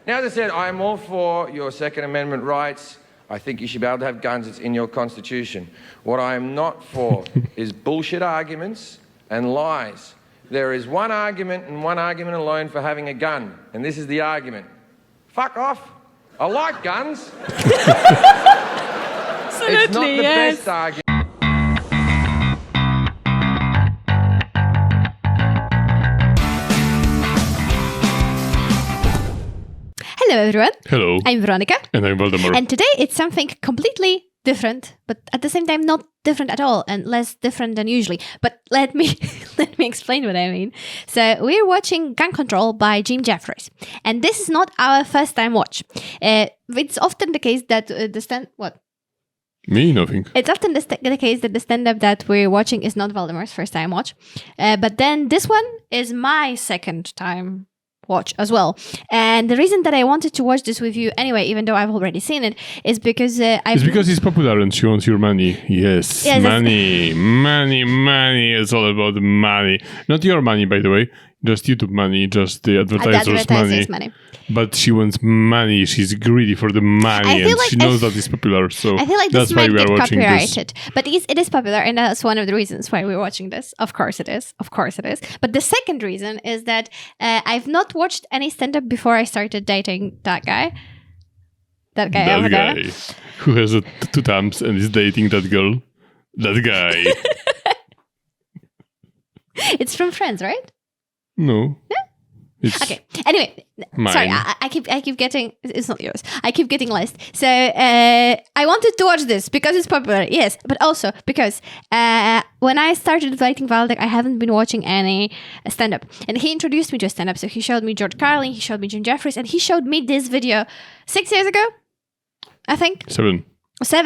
Now, as I said, I am all for your Second Amendment rights. I think you should be able to have guns. It's in your constitution. What I am not for is bullshit arguments and lies. There is one argument and one argument alone for having a gun, and this is the argument. Fuck off. I like guns. Absolutely, it's not the best argument. Hello, everyone. Hello. I'm Veronica. And I'm Valdemar. And today it's something completely different, but at the same time not different at all and less different than usually. But let me explain what I mean. So we're watching Gun Control by Jim Jefferies. And this is not our first time watch. It's often the case that Me, nothing. It's often the case that the stand-up that we're watching is not Valdemar's first time watch. But then this one is my second time watch as well. And the reason that I wanted to watch this with you anyway, even though I've already seen it, is because It's because it's popular and she wants your money. Yes, money. Money. It's all about money. Not your money, by the way. Just YouTube money, just the advertisers' money. But she wants money. She's greedy for the money, and she knows that it's popular. So I feel like that's this why might we are get watching copyrighted. this. But it is popular, and that's one of the reasons why we're watching this. Of course it is. But the second reason is that I've not watched any stand-up before I started dating that guy. That guy who has two thumbs and is dating that girl. That guy. It's from Friends, right? No. Okay. Anyway, mine. Sorry, I keep getting. It's not yours. I keep getting lost. So I wanted to watch this because it's popular, yes, but also because when I started dating Valdek, I haven't been watching any stand-up, and he introduced me to stand-up. So he showed me George Carlin, he showed me Jim Jefferies, and he showed me this video 6 years ago, I think. 7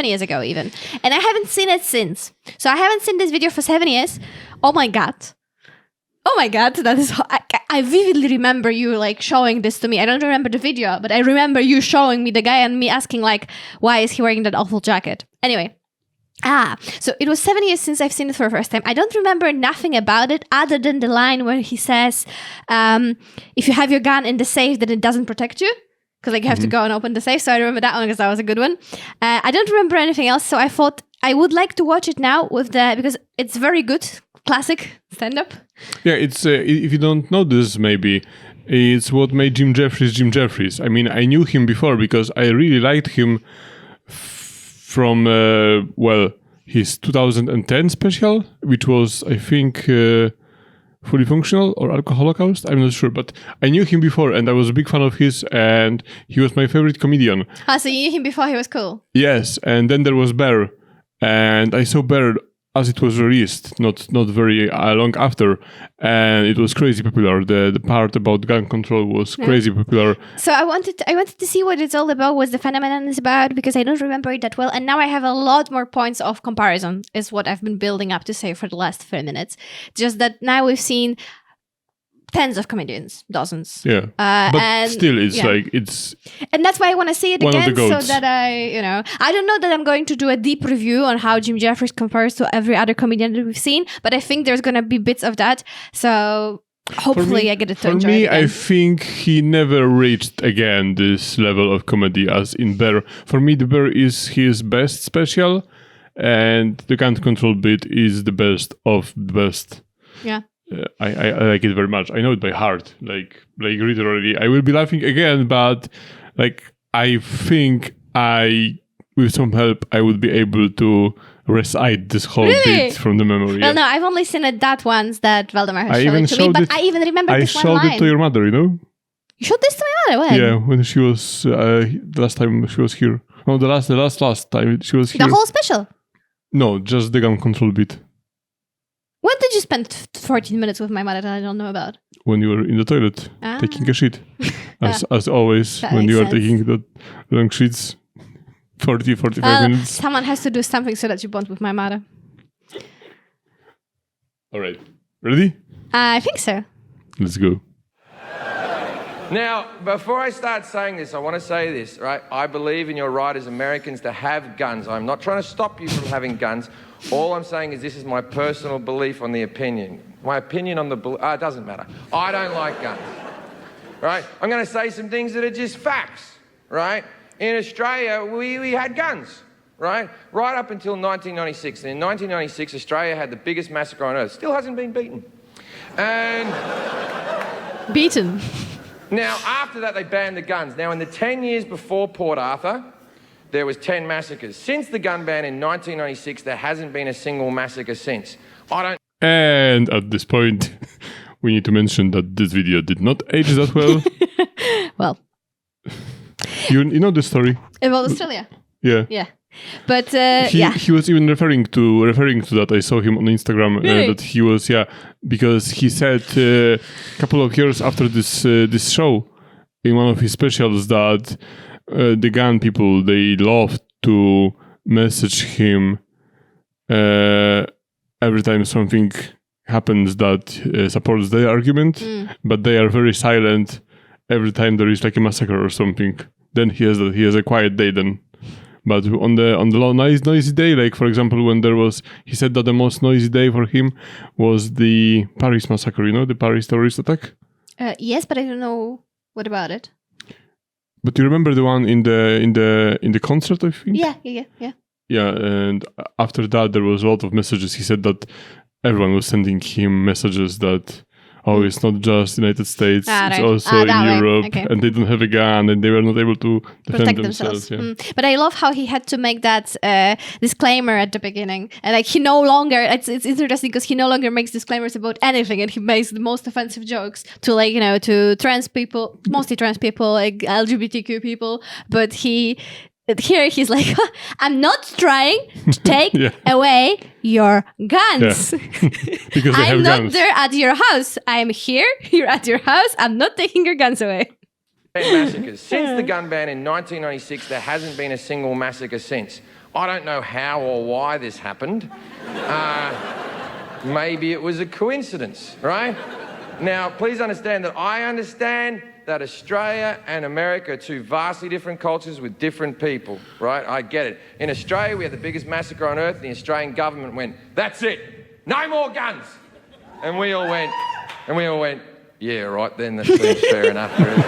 years ago even, and I haven't seen it since. So I haven't seen this video for 7 years. Oh my god, that is... I vividly remember you like showing this to me. I don't remember the video, but I remember you showing me the guy and me asking like, why is he wearing that awful jacket? Anyway. So it was 7 years since I've seen it for the first time. I don't remember nothing about it other than the line where he says, if you have your gun in the safe, then it doesn't protect you. Because like you have to go and open the safe. So I remember that one because that was a good one. I don't remember anything else. So I thought I would like to watch it now because it's very good. Classic stand-up. Yeah, it's if you don't know this, maybe it's what made Jim Jefferies. I mean, I knew him before because I really liked him from his 2010 special, which was, I think, Fully Functional or Holocaust. I'm not sure, but I knew him before, and I was a big fan of his, and he was my favorite comedian. So you knew him before he was cool? Yes, and then there was Bear, and I saw Bear as it was released, not very long after, and it was crazy popular. The part about gun control was crazy popular. So I wanted to see what it's all about, what the phenomenon is about, because I don't remember it that well, and now I have a lot more points of comparison, is what I've been building up to say for the last 3 minutes. Just that now we've seen tens of comedians, dozens. Yeah, but and still, it's and that's why I want to see it again, so that I don't know that I'm going to do a deep review on how Jim Jefferies compares to every other comedian that we've seen, but I think there's going to be bits of that. So hopefully I get it to enjoy it again. I think he never reached again this level of comedy as in Bear. For me, the Bear is his best special, and the gun control bit is the best of the best. Yeah. I like it very much. I know it by heart. Like literally, I will be laughing again, but I think with some help, I would be able to recite this whole bit from the memory. Well, no, I've only seen it that once that Valdemar has shown it to me, but I even remember this one line. I showed it to your mother, you know? You showed this to my mother? When? Yeah, when she was, the last time she was here. No, the last time she was here. The whole special? No, just the gun control bit. When did you spend 14 minutes with my mother that I don't know about? When you were in the toilet, taking a shit. As always, when you are taking the long shits, 45 minutes. Someone has to do something so that you bond with my mother. All right. Ready? I think so. Let's go. Now, before I start saying this, I want to say this, right? I believe in your right as Americans to have guns. I'm not trying to stop you from having guns. All I'm saying is this is my personal belief on the opinion. My opinion on the... it doesn't matter. I don't like guns. right? I'm going to say some things that are just facts, right? In Australia, we had guns, right? Right up until 1996. And in 1996, Australia had the biggest massacre on earth. Still hasn't been beaten. And Beaten. now, after that, they banned the guns. Now, in the 10 years before Port Arthur, there was 10 massacres. Since the gun ban in 1996, there hasn't been a single massacre since. I don't... And at this point, we need to mention that this video did not age that well. Well, You know the story? about Australia. Yeah. Yeah. But yeah. He was even referring to that. I saw him on Instagram Really? that he was because he said a couple of years after this show in one of his specials that the gun people, they love to message him every time something happens that supports their argument, but they are very silent every time there is like a massacre or something. Then he has a quiet day then. But on the noisy day, like for example, when there was, he said that the most noisy day for him was the Paris massacre. You know, the Paris terrorist attack. Yes, but I don't know what about it. But you remember the one in the concert, I think. Yeah. Yeah, and after that, there was a lot of messages. He said that everyone was sending him messages that, oh, it's not just United States, it's right. also in that way. Europe, Okay. and they don't have a gun, and they were not able to defend Protect themselves. Yeah. But I love how he had to make that disclaimer at the beginning, and like he no longer. It's interesting because he no longer makes disclaimers about anything, and he makes the most offensive jokes to to trans people, mostly trans people, like LGBTQ people. But here he's like, I'm not trying to take away your guns. Yeah. Because they have I'm not guns. there at your house. I'm here. You're at your house. I'm not taking your guns away. massacres. Since the gun ban in 1996, there hasn't been a single massacre since. I don't know how or why this happened. Maybe it was a coincidence, right? Now, please understand that I understand that Australia and America are two vastly different cultures with different people, right? I get it. In Australia, we had the biggest massacre on earth, and the Australian government went, that's it, no more guns. And we all went, yeah, right then, that seems fair enough. Really.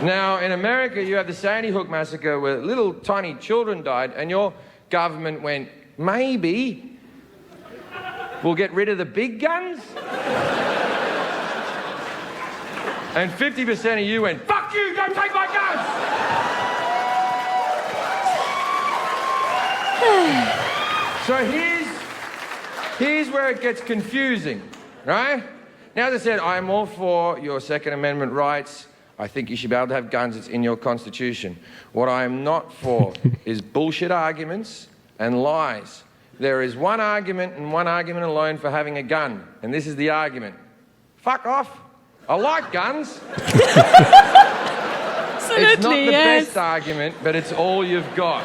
Now, in America, you have the Sandy Hook massacre where little tiny children died, and your government went, maybe we'll get rid of the big guns? And 50% of you went, fuck you, don't take my guns! So here's where it gets confusing, right? Now, as I said, I'm all for your Second Amendment rights. I think you should be able to have guns. It's in your constitution. What I am not for is bullshit arguments and lies. There is one argument and one argument alone for having a gun, and this is the argument. Fuck off. I like guns. Absolutely, it's not the best argument, but it's all you've got.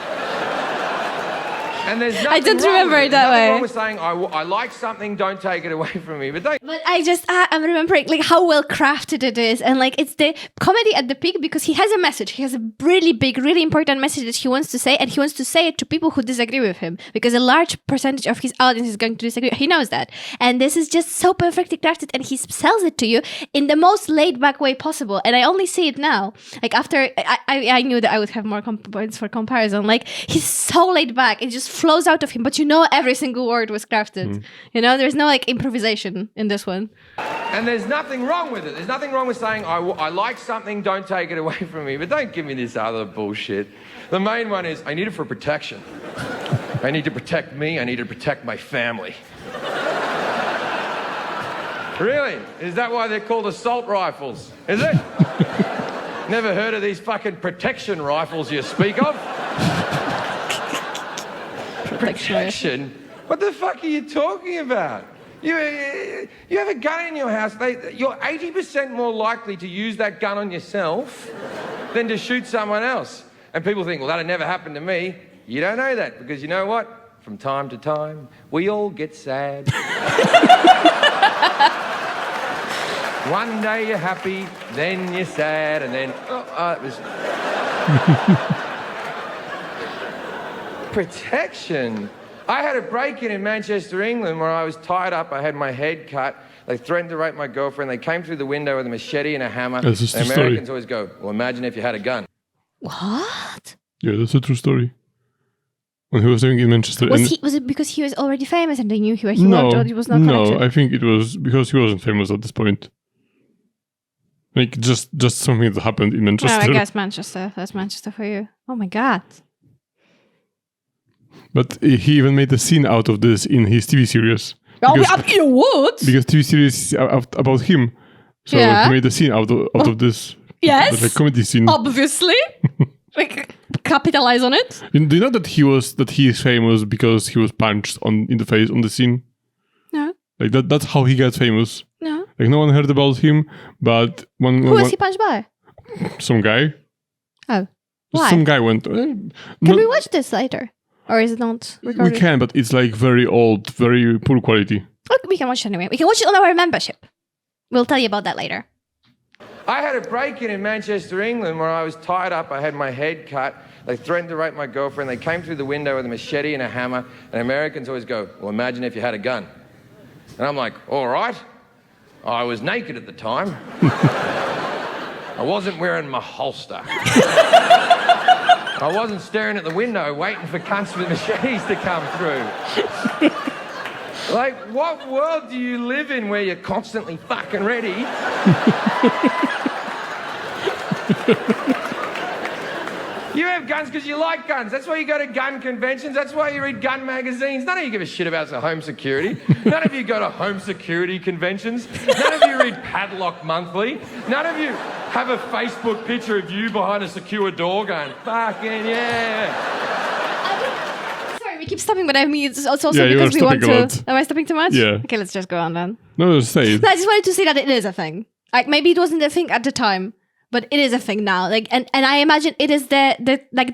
And there's nothing I don't wrong remember with it that nothing way. wrong with saying, I like something, don't take it away from me. But don't. But I'm remembering like how well crafted it is, and like it's the comedy at the peak because he has a message. He has a really big, really important message that he wants to say, and he wants to say it to people who disagree with him because a large percentage of his audience is going to disagree. He knows that, and this is just so perfectly crafted, and he sells it to you in the most laid-back way possible. And I only see it now, like after I knew that I would have more points for comparison. Like he's so laid back, it just flows out of him, but every single word was crafted. There's no like improvisation in this one. And there's nothing wrong with it. There's nothing wrong with saying, I like something, don't take it away from me. But don't give me this other bullshit. The main one is, I need it for protection. I need to protect me. I need to protect my family. Really? Is that why they're called assault rifles? Is it? Never heard of these fucking protection rifles you speak of? Protection? What the fuck are you talking about? You have a gun in your house, you're 80% more likely to use that gun on yourself than to shoot someone else. And people think, well, that'd never happen to me. You don't know that, because you know what? From time to time, we all get sad. One day you're happy, then you're sad, and then, it was... Protection? I had a break-in in Manchester, England, where I was tied up. I had my head cut. They threatened to rape my girlfriend. They came through the window with a machete and a hammer. That's just and a Americans story. always go, well, imagine if you had a gun. What? Yeah, that's a true story. When he was living in Manchester. Was it because he was already famous and they knew where he No, worked, or he was not no, connected? I think it was because he wasn't famous at this point. Like, just something that happened in Manchester. Well, I guess Manchester. That's Manchester for you. Oh my god. But he even made a scene out of this in his TV series. Oh, Because, what? because TV series is about him. So Yeah. he made a scene out of this. Yes. Like comedy scene. Obviously. Like, capitalize on it. Do you know that he is famous because he was punched in the face on the scene? No. Like that's how he got famous. No. Like no one heard about him, but Who was he punched by? some guy. Oh. Why? Some guy went. Can we watch this later? Or is it not recorded? We can, but it's like very old, very poor quality. Look, we can watch it anyway. We can watch it on our membership. We'll tell you about that later. I had a break-in in Manchester, England, where I was tied up. I had my head cut. They threatened to rape my girlfriend. They came through the window with a machete and a hammer. And Americans always go, well, imagine if you had a gun. And I'm like, all right. I was naked at the time. I wasn't wearing my holster. I wasn't staring at the window waiting for cunts with machetes to come through. Like, what world do you live in where you're constantly fucking ready? You have guns because you like guns. That's why you go to gun conventions. That's why you read gun magazines. None of you give a shit about home security. None of you go to home security conventions. None of you read Padlock Monthly. None of you have a Facebook picture of you behind a secure door going, fucking yeah. Sorry, we keep stopping, but I mean, it's also Yeah, you because are we want stopping a to... lot. Am I stopping too much? Yeah. Okay, let's just go on then. No, just say it. No, I just wanted to say that it is a thing. Like, maybe it wasn't a thing at the time, but it is a thing now. Like, and I imagine it is the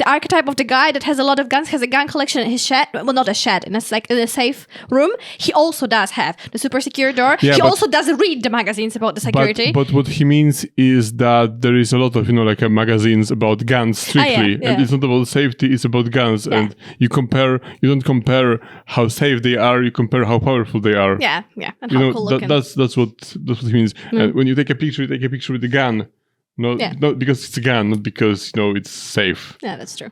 archetype of the guy that has a lot of guns, has a gun collection in his shed. Well, not a shed, in a safe room. He also does have the super secure door. Yeah, he but- also does read the magazines about the security. But what he means is that there is a lot of magazines about guns strictly, yeah. and it's not about safety; it's about guns. Yeah. And you don't compare how safe they are; you compare how powerful they are. yeah, and how cool looking. that's what he means. And when you take a picture with the gun. Not because it's a gun, not because it's safe. Yeah, that's true.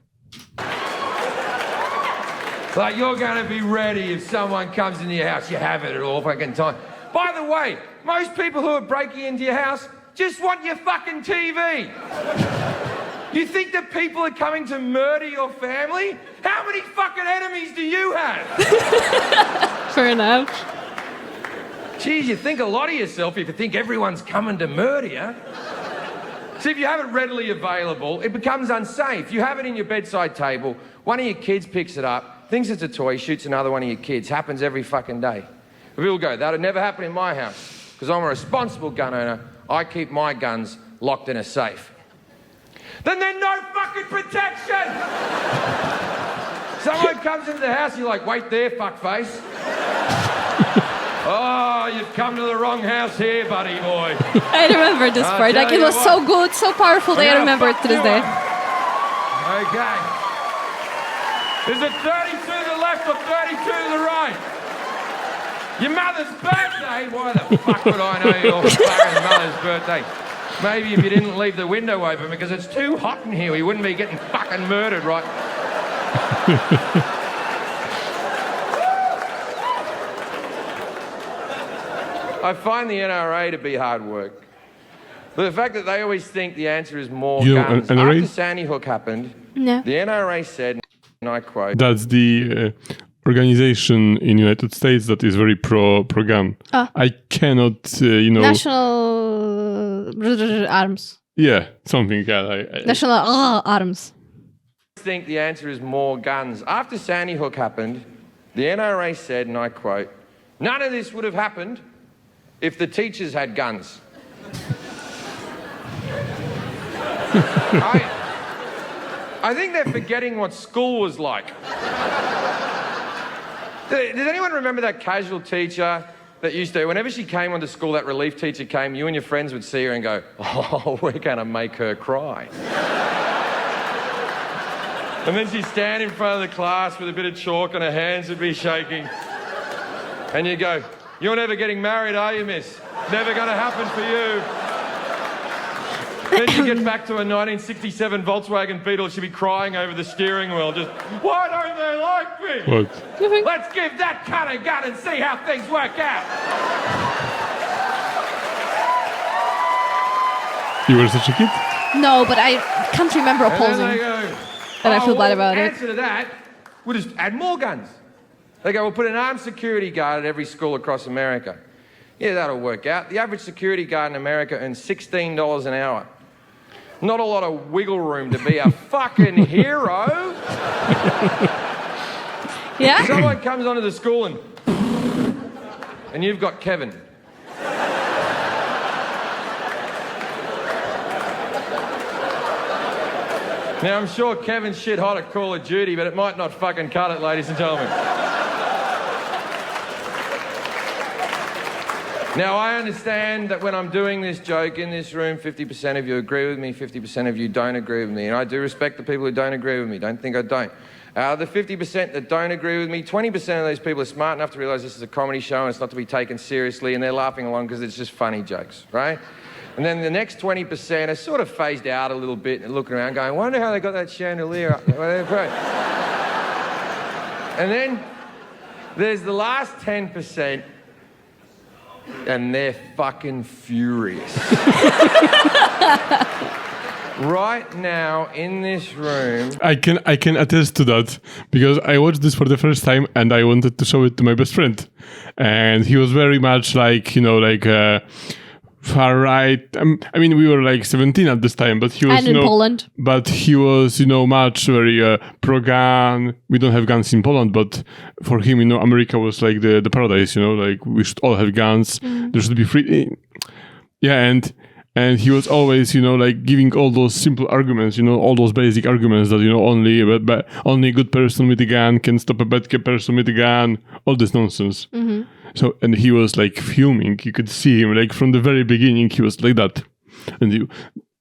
Like, you're going to be ready if someone comes into your house. You have it at all fucking time. By the way, most people who are breaking into your house just want your fucking TV. You think that people are coming to murder your family? How many fucking enemies do you have? Fair enough. Geez, you think a lot of yourself if you think everyone's coming to murder you. See, if you have it readily available, it becomes unsafe. You have it in your bedside table, one of your kids picks it up, thinks it's a toy, shoots another one of your kids. Happens every fucking day. People go, that'd never happen in my house, because I'm a responsible gun owner. I keep my guns locked in a safe. Then there's no fucking protection! Someone comes into the house, you're like, wait there, fuckface. Oh, you've come to the wrong house here, buddy boy. I remember this I'll part. tell Like, it you was what. so good, so powerful that I remember it to this day. Okay. Is it 32 to the left or 32 to the right? Your mother's birthday? Why the fuck would I know your fucking mother's birthday? Maybe if you didn't leave the window open because it's too hot in here, we wouldn't be getting fucking murdered, right? I find the NRA to be hard work. But the fact that they always think the answer is more You know, guns. NRA? After Sandy Hook happened, No. the NRA said, and I quote, That's the organization in United States that is very pro-gun. I cannot, National arms. Yeah, something. Yeah, National arms. think the answer is more guns. After Sandy Hook happened, the NRA said, and I quote, none of this would have happened if the teachers had guns. I think they're forgetting what school was like. Does anyone remember that casual teacher that used to, whenever she came onto school, that relief teacher came, you and your friends would see her and go, oh, we're going to make her cry. And then she'd stand in front of the class with a bit of chalk and her hands would be shaking. And you go, "You're never getting married, are you, miss? Never going to happen for you." Then she gets back to a 1967 Volkswagen Beetle. She'd be crying over the steering wheel. Just, "Why don't they like me? What? Let's give that cunt a gun and see how things work out." You were such a kid? No, but I can't remember And then opposing. they go, And I feel bad about the it. answer to that, we'll just add more guns. They go, "We'll put an armed security guard at every school across America." Yeah, that'll work out. The average security guard in America earns $16 an hour. Not a lot of wiggle room to be a fucking hero. Yeah? Someone comes onto the school and you've got Kevin. Now, I'm sure Kevin's shit hot at Call of Duty, but it might not fucking cut it, ladies and gentlemen. Now, I understand that when I'm doing this joke in this room, 50% of you agree with me, 50% of you don't agree with me. And I do respect the people who don't agree with me. Don't think I don't. The 50% that don't agree with me, 20% of those people are smart enough to realise this is a comedy show and it's not to be taken seriously, and they're laughing along because it's just funny jokes, right? And then the next 20% are sort of phased out a little bit and looking around going, "I wonder how they got that chandelier up there." And then there's the last 10%, and they're fucking furious. Right now, in this room... I can attest to that because I watched this for the first time and I wanted to show it to my best friend. And he was very much like, far right. I mean, we were like 17 at this time, but he was, And in Poland. But he was, much very pro-gun. We don't have guns in Poland, but for him, America was like the paradise. Like we should all have guns. There should be free. Yeah, and he was always, like giving all those simple arguments, all those basic arguments that only a good person with a gun can stop a bad person with a gun. All this nonsense. Mm-hmm. So, and he was like fuming. You could see him like from the very beginning. He was like that, and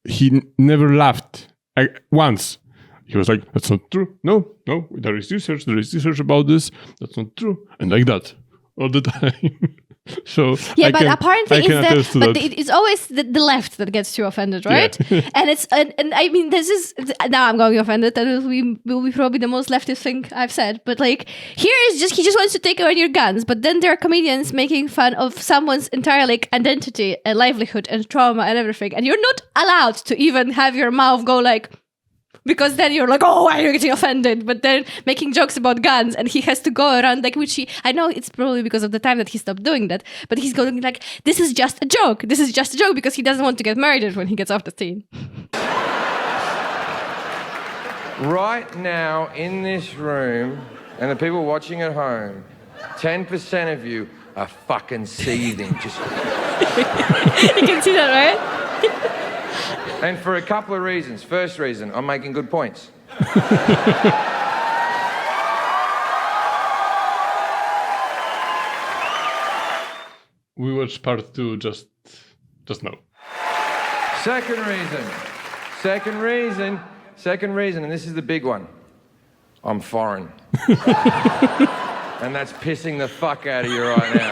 he never laughed once. He was like, "That's not true. No, there is research about this. That's not true," and like that all the time. So yeah, but apparently it's always the left that gets too offended, right? Yeah. and I mean, this is now I'm going offended. That will be probably the most leftist thing I've said. But like here is he just wants to take away your guns. But then there are comedians making fun of someone's entire like identity and livelihood and trauma and everything, and you're not allowed to even have your mouth go like. Because then you're like, "Oh, why are you getting offended?" But then making jokes about guns, and he has to go around like, I know it's probably because of the time that he stopped doing that, but he's going like, "This is just a joke. This is just a joke," because he doesn't want to get murdered when he gets off the scene. Right now, in this room, and the people watching at home, 10% of you are fucking seething. Just... You can see that, right? And for a couple of reasons. First reason, I'm making good points. We watched part 2 just now. Second reason, and this is the big one. I'm foreign. And that's pissing the fuck out of you right now.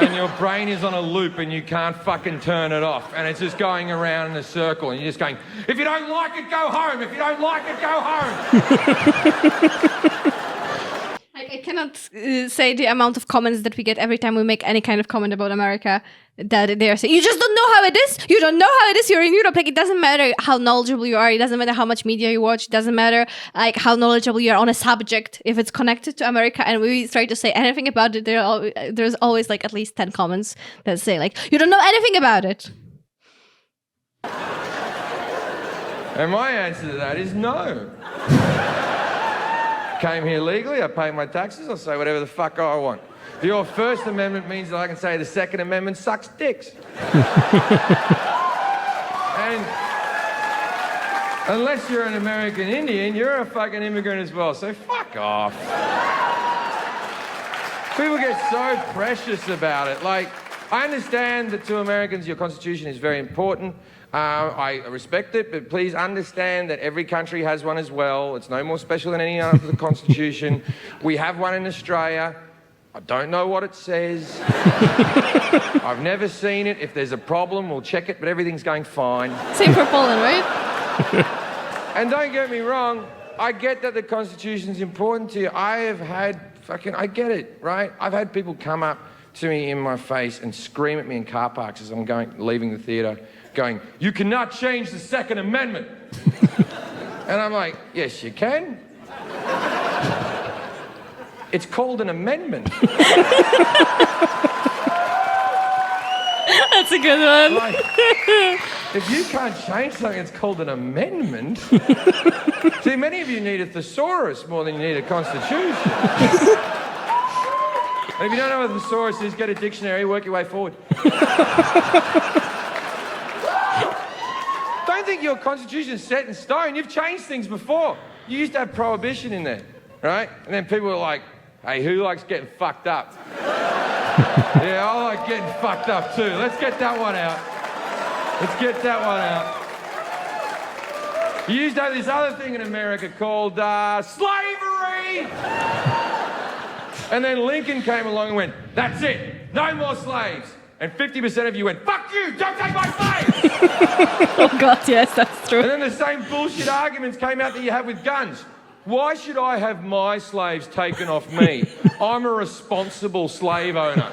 And your brain is on a loop and you can't fucking turn it off. And it's just going around in a circle and you're just going, "If you don't like it, go home. If you don't like it, go home." I cannot say the amount of comments that we get every time we make any kind of comment about America that they are saying, "You just don't know how it is. You don't know how it is. You're in Europe." Like, it doesn't matter how knowledgeable you are. It doesn't matter how much media you watch. It doesn't matter like how knowledgeable you are on a subject. If it's connected to America and we try to say anything about it, there's always like at least 10 comments that say like, "You don't know anything about it." And my answer to that is no. Came here legally, I pay my taxes, I'll say whatever the fuck I want. Your First Amendment means that I can say the Second Amendment sucks dicks. And unless you're an American Indian, you're a fucking immigrant as well, so fuck off. People get so precious about it. Like, I understand that to Americans your constitution is very important. I respect it, but please understand that every country has one as well. It's no more special than any other constitution. We have one in Australia. I don't know what it says. I've never seen it. If there's a problem, we'll check it, but everything's going fine. Same for Poland, right? And don't get me wrong, I get that the Constitution's important to you. I get it, right? I've had people come up to me in my face and scream at me in car parks as I'm leaving the theatre, going, "You cannot change the Second Amendment." And I'm like, yes, you can. It's called an amendment. That's a good one. Like, if you can't change something, it's called an amendment. See, many of you need a thesaurus more than you need a constitution. And if you don't know what a thesaurus is, get a dictionary, work your way forward. Don't think your constitution's set in stone. You've changed things before. You used to have prohibition in there, right? And then people were like, hey, who likes getting fucked up? Yeah, I like getting fucked up too. Let's get that one out. Let's get that one out. You used to have this other thing in America called slavery. And then Lincoln came along and went, that's it, no more slaves. And 50% of you went, fuck you, don't take my slaves. Oh God, yes, that's true. And then the same bullshit arguments came out that you have with guns. Why should I have my slaves taken off me? I'm a responsible slave owner.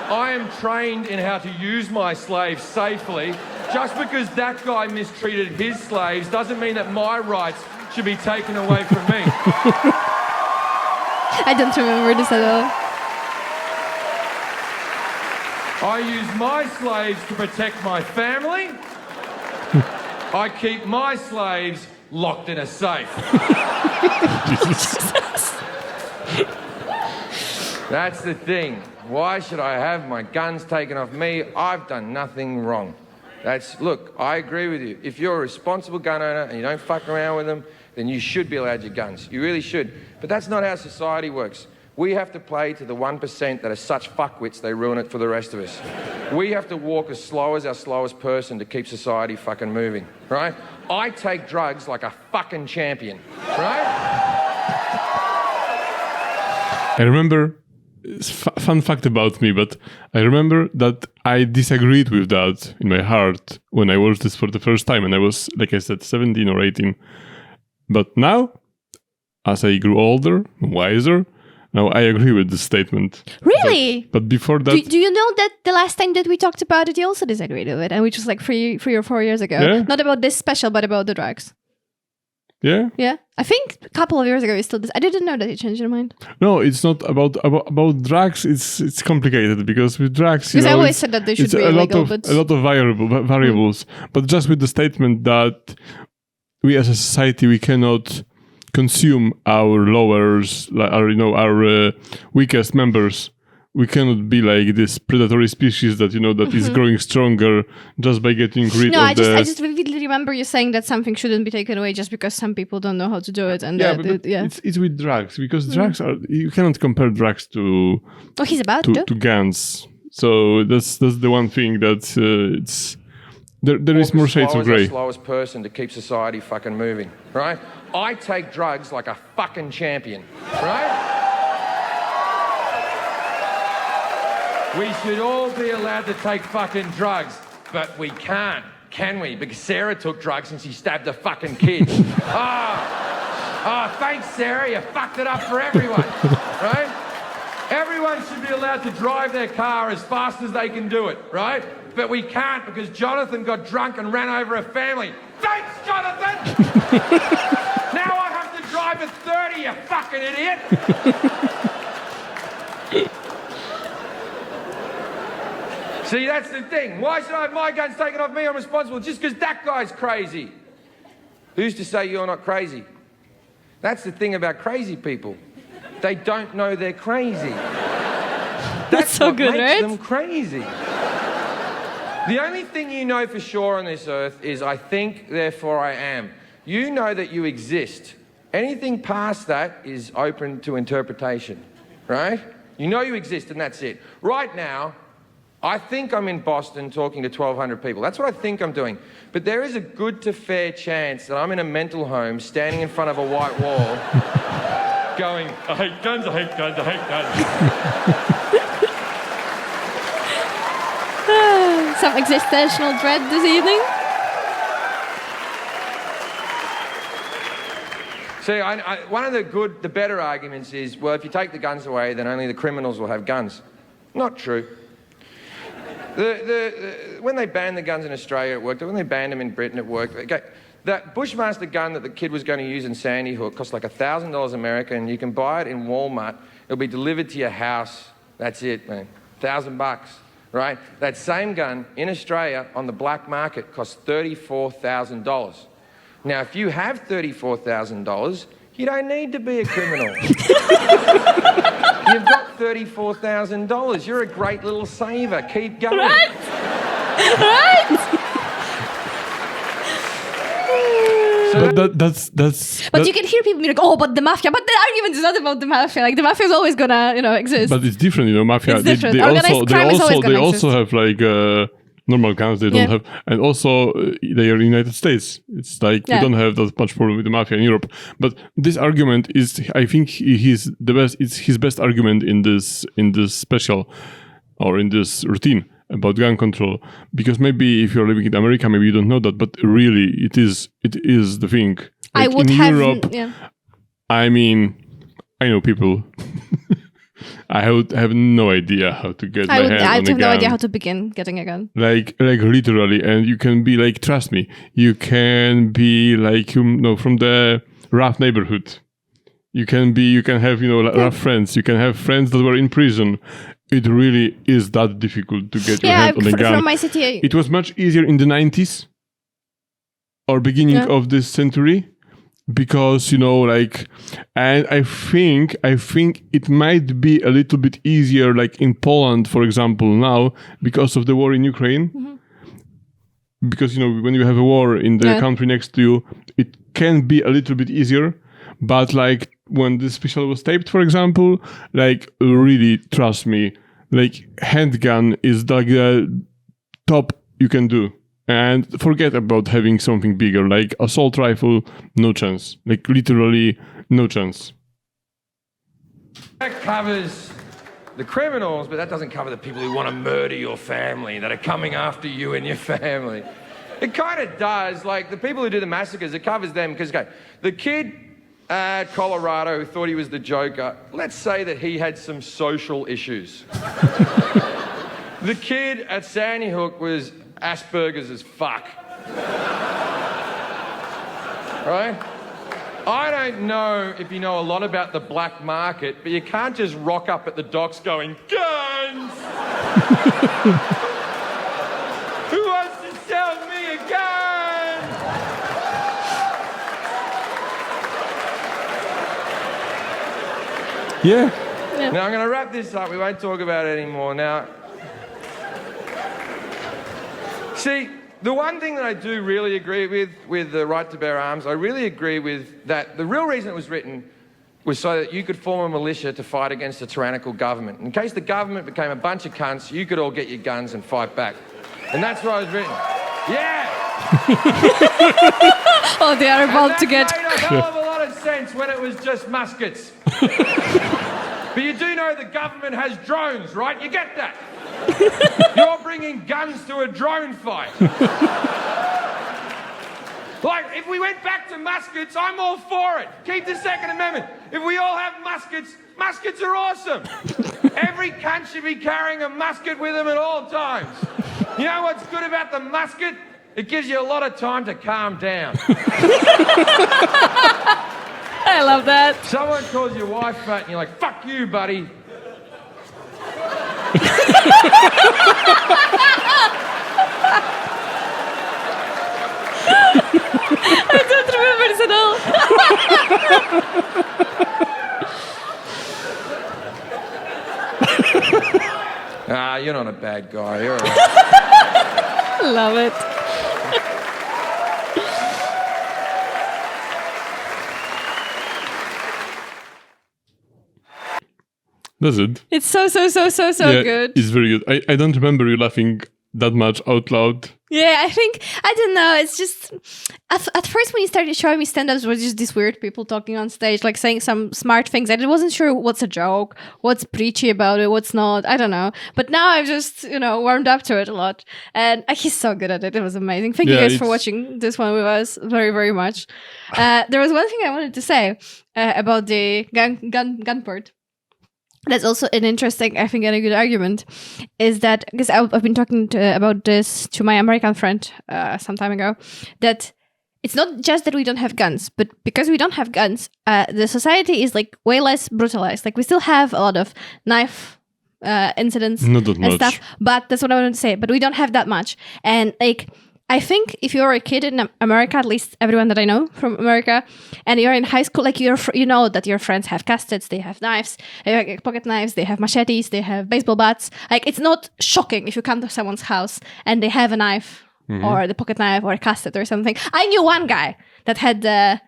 I am trained in how to use my slaves safely. Just because that guy mistreated his slaves doesn't mean that my rights should be taken away from me. I don't remember this at all. I use my slaves to protect my family. I keep my slaves locked in a safe. That's the thing. Why should I have my guns taken off me? I've done nothing wrong. Look, I agree with you. If you're a responsible gun owner and you don't fuck around with them, then you should be allowed your guns. You really should. But that's not how society works. We have to play to the 1% that are such fuckwits they ruin it for the rest of us. We have to walk as slow as our slowest person to keep society fucking moving, right? I take drugs like a fucking champion, right? I remember, fun fact about me, but I remember that I disagreed with that in my heart when I watched this for the first time, and I was, like I said, 17 or 18. But now, as I grew older, wiser, now I agree with this statement. Really? But before that... Do you know that the last time that we talked about it, you also disagreed with it, and which was like 3 or 4 years ago. Yeah? Not about this special, but about the drugs. Yeah? Yeah? I think a couple of years ago you still I didn't know that you changed your mind. No, it's not about drugs. It's complicated because with drugs, Because I always said that they should be illegal, but... a lot of variables. But just with the statement that we as a society, we cannot consume our lowers, our weakest members. We cannot be like this predatory species that that is growing stronger just by getting rid of I just vividly remember you saying that something shouldn't be taken away just because some people don't know how to do it. And it's with drugs because drugs you cannot compare drugs to he's about to guns. So that's the one thing that there is more shades of grey. The slowest person to keep society fucking moving, right? I take drugs like a fucking champion, right? We should all be allowed to take fucking drugs, but we can't, can we? Because Sarah took drugs and she stabbed a fucking kid. Thanks, Sarah, you fucked it up for everyone, right? Everyone should be allowed to drive their car as fast as they can do it, right? But we can't because Jonathan got drunk and ran over a family. Thanks, Jonathan! Now I have to drive at 30, you fucking idiot! See, that's the thing. Why should I have my guns taken off me? I'm responsible just because that guy's crazy. Who's to say you're not crazy? That's the thing about crazy people. They don't know they're crazy. That's so what good, makes right? them crazy. The only thing you know for sure on this earth is I think, therefore I am. You know that you exist. Anything past that is open to interpretation, right? You know you exist and that's it. Right now, I think I'm in Boston talking to 1,200 people. That's what I think I'm doing. But there is a good to fair chance that I'm in a mental home standing in front of a white wall going, I hate guns, I hate guns, I hate guns. Some existential dread this evening. See, one of the better arguments is, well, if you take the guns away, then only the criminals will have guns. Not true. When they banned the guns in Australia, it worked. When they banned them in Britain, it worked. Okay, that Bushmaster gun that the kid was going to use in Sandy Hook cost like $1,000 American, and you can buy it in Walmart. It'll be delivered to your house. That's it, man. $1,000, right? That same gun in Australia on the black market costs $34,000. Now, if you have $34,000, you don't need to be a criminal. You've got $34,000. You're a great little saver. Keep going. Right? Right? But that's. But you can hear people be like, "Oh, but the mafia." But the argument is not about the mafia. Like the mafia is always gonna, exist. But it's different, mafia. It's different. Organized crime is always They gonna also have like normal guns. They don't have, and also they are United States. It's like we don't have that much problem with the mafia in Europe. But this argument is, I think, he's the best. It's his best argument in this special or in this routine about gun control, because maybe if you're living in America, maybe you don't know that, but really it is the thing. Like I would in have Europe, I mean, I know people. I would have no idea how to get my hand on a gun. I have no idea how to begin getting a gun. Like literally, and you can be like, trust me, you can be like, from the rough neighborhood. You can have, rough friends. You can have friends that were in prison. It really is that difficult to get your hand on a gun. From my city, It was much easier in the 90s or beginning of this century, because and I think it might be a little bit easier, like in Poland, for example, now because of the war in Ukraine. Mm-hmm. Because when you have a war in the country next to you, it can be a little bit easier. But like when this special was taped, for example, like really, trust me, like handgun is like the top you can do. And forget about having something bigger, like assault rifle, no chance. Like literally no chance. That covers the criminals, but that doesn't cover the people who want to murder your family, that are coming after you and your family. It kind of does. Like the people who do the massacres, it covers them because, the kid at Colorado who thought he was the Joker, let's say that he had some social issues. The kid at Sandy Hook was Asperger's as fuck. Right? I don't know if you know a lot about the black market, but you can't just rock up at the docks going, guns! Who wants to sell me a gun? Yeah. Now I'm going to wrap this up. We won't talk about it anymore. Now, see, the one thing that I do really agree with the right to bear arms, I really agree with that. The real reason it was written was so that you could form a militia to fight against a tyrannical government. In case the government became a bunch of cunts, you could all get your guns and fight back. And that's why it was written. Yeah! Oh, they are about to get... That made a hell of a lot of sense when it was just muskets. But you do know the government has drones, right? You get that? You're bringing guns to a drone fight. Like, if we went back to muskets, I'm all for it. Keep the Second Amendment. If we all have muskets, muskets are awesome. Every cunt should be carrying a musket with them at all times. You know what's good about the musket? It gives you a lot of time to calm down. I love that. Someone calls your wife fat and you're like, fuck you, buddy. I don't remember this at all. You're not a bad guy. You're all right. Love it. Does it? It's so Yeah, good. It's very good. I don't remember you laughing that much out loud. Yeah, I don't know. It's just at first when you started showing me stand-ups, were just these weird people talking on stage, like saying some smart things. I wasn't sure what's a joke, what's preachy about it, what's not. I don't know. But now I've just warmed up to it a lot, and he's so good at it. It was amazing. Thank you guys for watching this one with us very very much. There was one thing I wanted to say about the gun part. That's also an interesting, I think, and a good argument, is that, because I've been talking about this to my American friend some time ago, that it's not just that we don't have guns, but because we don't have guns, the society is like way less brutalized. Like we still have a lot of knife incidents and stuff, but that's what I wanted to say. But we don't have that much, and like, I think if you're a kid in America, at least everyone that I know from America, and you're in high school, like you know that your friends have castets, they have knives, pocket knives, they have machetes, they have baseball bats. Like it's not shocking if you come to someone's house and they have a knife or the pocket knife or a castet or something. I knew one guy that had the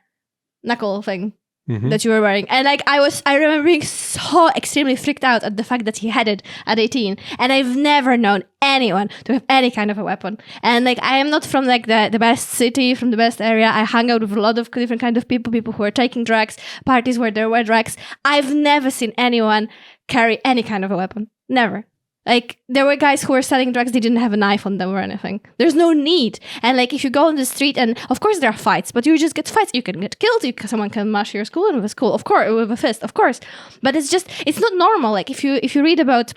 knuckle thing. That you were wearing, and like I remember being so extremely freaked out at the fact that he had it at 18, and I've never known anyone to have any kind of a weapon. And like I am not from like the best city, from the best area. I hung out with a lot of different kind of people who are taking drugs, parties where there were drugs. I've never seen anyone carry any kind of a weapon. Never. Like, there were guys who were selling drugs, they didn't have a knife on them or anything. There's no need. And, like, if you go on the street, and, of course, there are fights, but you just get fights. You can get killed. Someone can mash your skull with a skull, of course, with a fist, of course. But it's not normal. Like, if you read about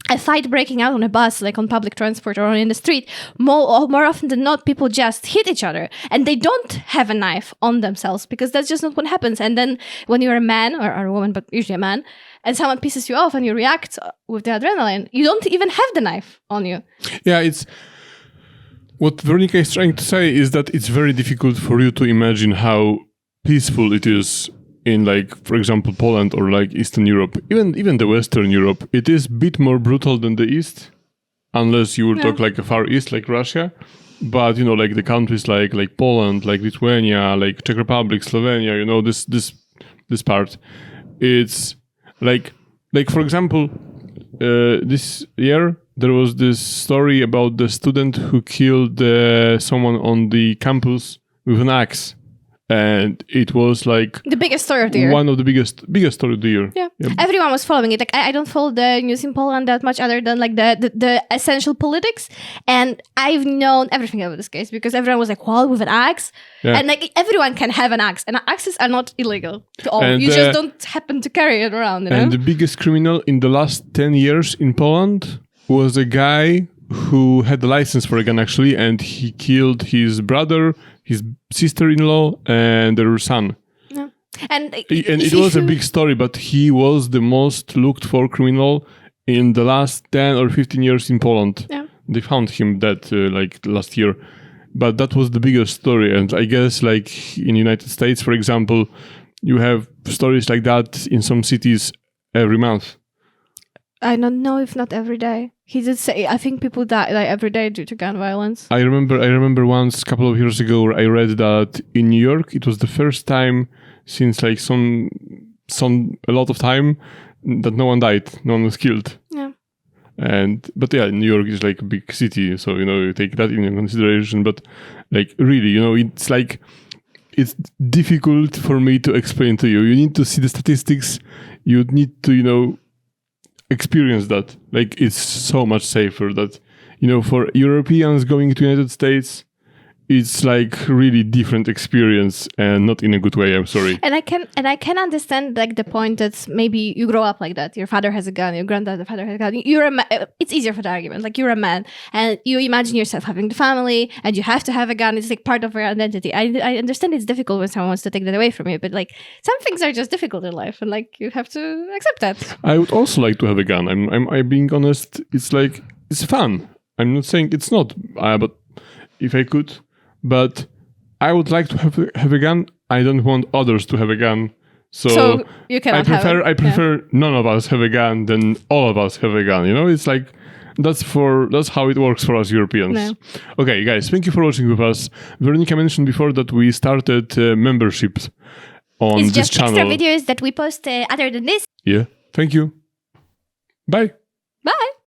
a fight breaking out on a bus, like on public transport or in the street, more often than not, people just hit each other. And they don't have a knife on themselves, because that's just not what happens. And then, when you're a man, or a woman, but usually a man, and someone pisses you off and you react with the adrenaline, you don't even have the knife on you. Yeah, it's what Veronica is trying to say is that it's very difficult for you to imagine how peaceful it is in, like, for example, Poland or like Eastern Europe, even the Western Europe. It is a bit more brutal than the East, unless you would talk like a Far East, like Russia. But like the countries like Poland, like Lithuania, like Czech Republic, Slovenia, this part, it's like for example, this year there was this story about the student who killed someone on the campus with an axe, and it was like the biggest story of the year. One of the biggest story of the year. Yeah. Everyone was following it. Like I don't follow the news in Poland that much, other than like the essential politics. And I've known everything about this case because everyone was like, "Well, with an axe," and like everyone can have an axe, and axes are not illegal to all. And, you just don't happen to carry it around. And the biggest criminal in the last 10 years in Poland was a guy who had the license for a gun actually, and he killed his brother, his sister-in-law, and their son. Yeah. And it was a big story, but he was the most looked-for criminal in the last 10 or 15 years in Poland. Yeah. They found him dead like last year. But that was the biggest story. And I guess like in the United States, for example, you have stories like that in some cities every month. I don't know if not every day. He did say, I think people die every day due to gun violence. I remember once, a couple of years ago, I read that in New York, it was the first time since like a lot of time that no one died, no one was killed. Yeah. But yeah, New York is like a big city, so you take that into consideration. But like really, it's like it's difficult for me to explain to you. You need to see the statistics. You need to experience that. Like it's so much safer that for Europeans going to United States, it's like really different experience, and not in a good way. I'm sorry. And I can understand like the point that maybe you grow up like that. Your father has a gun. Your father has a gun. It's easier for the argument. Like you're a man, and you imagine yourself having the family, and you have to have a gun. It's like part of your identity. I understand it's difficult when someone wants to take that away from you, but like some things are just difficult in life, and like you have to accept that. I would also like to have a gun. I'm being honest. It's like it's fun. I'm not saying it's not, but if I could. But I would like to have a gun. I don't want others to have a gun. So you cannot I prefer none of us have a gun than all of us have a gun. It's like that's how it works for us Europeans. No. Okay, guys, thank you for watching with us. Veronica mentioned before that we started memberships on this channel. It's just extra videos that we post other than this. Yeah, thank you. Bye.